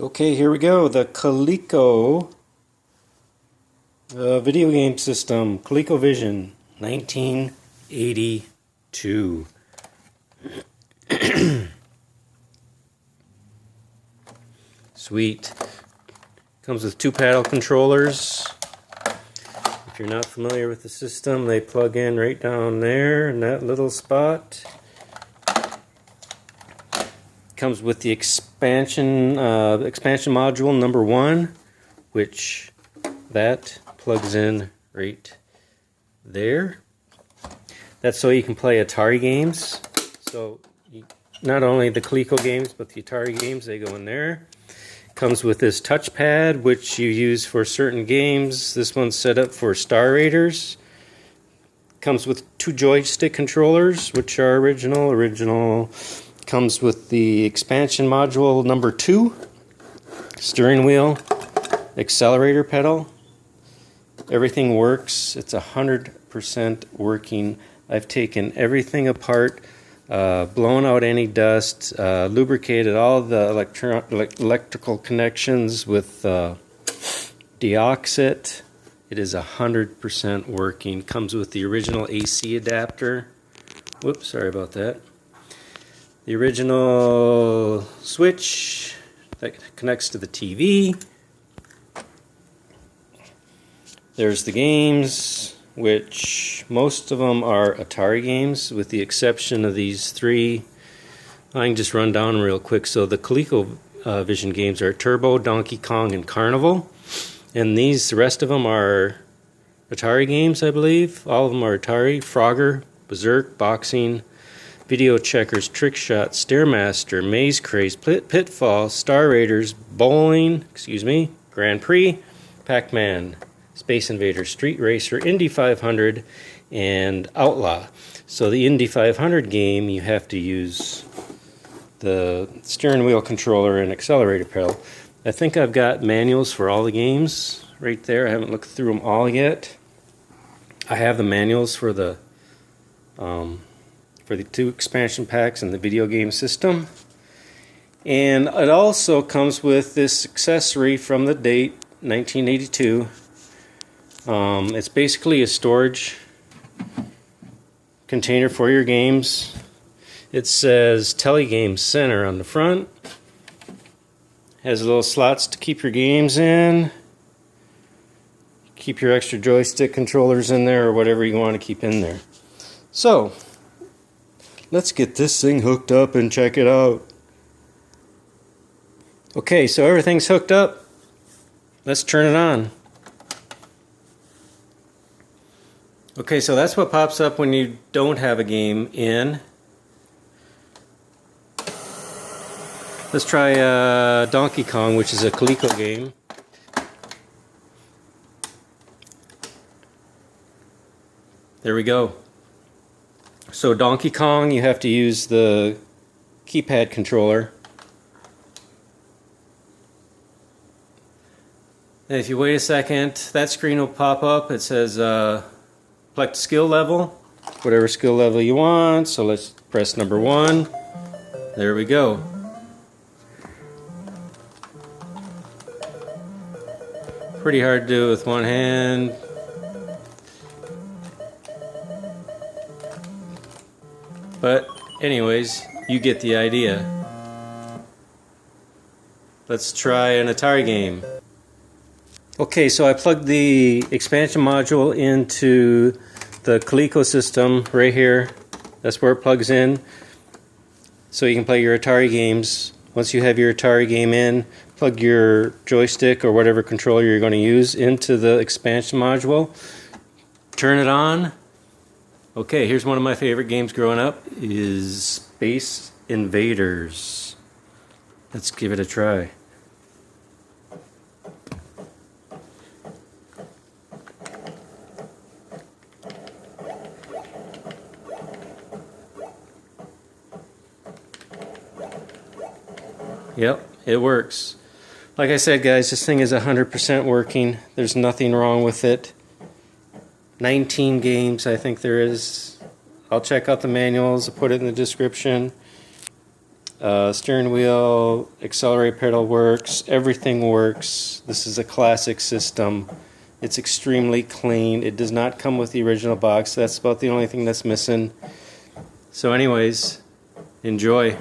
Okay, here we go. The Coleco video game system, Colecovision, 1982. Sweet. Comes with two paddle controllers. If you're not familiar with the system, they plug in right down there in that little spot. Comes with the expansion module number 1, which that plugs in right there. That's so you can play Atari games. So not only the Coleco games, but the Atari games, they go in there. Comes with this touchpad, which you use for certain games. This one's set up for Star Raiders. Comes with two joystick controllers, which are original. Comes with the expansion module number 2, steering wheel, accelerator pedal. Everything works. It's 100% working. I've taken everything apart, blown out any dust, lubricated all the electrical connections with deoxit. It is 100% working. Comes with the original AC adapter. Whoops, sorry about that. The original switch that connects to the TV. There's the games, which most of them are Atari games, with the exception of these 3. I can just run down real quick. So the Colecovision games are Turbo, Donkey Kong, and Carnival. And the rest of them are Atari games, I believe. All of them are Atari. Frogger, Berserk, Boxing, Video Checkers, Trick Shot, Stairmaster, Maze Craze, Pitfall, Star Raiders, Bowling, Grand Prix, Pac-Man, Space Invader, Street Racer, Indy 500, and Outlaw. So the Indy 500 game, you have to use the steering wheel controller and accelerator pedal. I think I've got manuals for all the games right there. I haven't looked through them all yet. I have the manuals for the 2 expansion packs and the video game system. And it also comes with this accessory from the date 1982. It's basically a storage container for your games. It says Telegame Center on the front. Has little slots to keep your games in. Keep your extra joystick controllers in there, or whatever you want to keep in there. So let's get this thing hooked up and check it out. Okay, so everything's hooked up. Let's turn it on. Okay, so that's what pops up when you don't have a game in. Let's try Donkey Kong, which is a Coleco game. There we go. So Donkey Kong, you have to use the keypad controller. And if you wait a second, that screen will pop up. It says select skill level, whatever skill level you want. So let's press number 1. There we go. Pretty hard to do with one hand. But anyways, you get the idea. Let's try an Atari game. Okay, so I plugged the expansion module into the Coleco system right here. That's where it plugs in. So you can play your Atari games. Once you have your Atari game in, plug your joystick or whatever controller you're going to use into the expansion module. Turn it on. Okay, here's one of my favorite games growing up, is Space Invaders. Let's give it a try. Yep, it works. Like I said, guys, this thing is 100% working. There's nothing wrong with it. 19 games, I think there is. I'll check out the manuals. I'll put it in the description. Steering wheel, accelerator pedal works, everything works. This is a classic system. It's extremely clean. It does not come with the original box. That's about the only thing that's missing. So anyways, enjoy.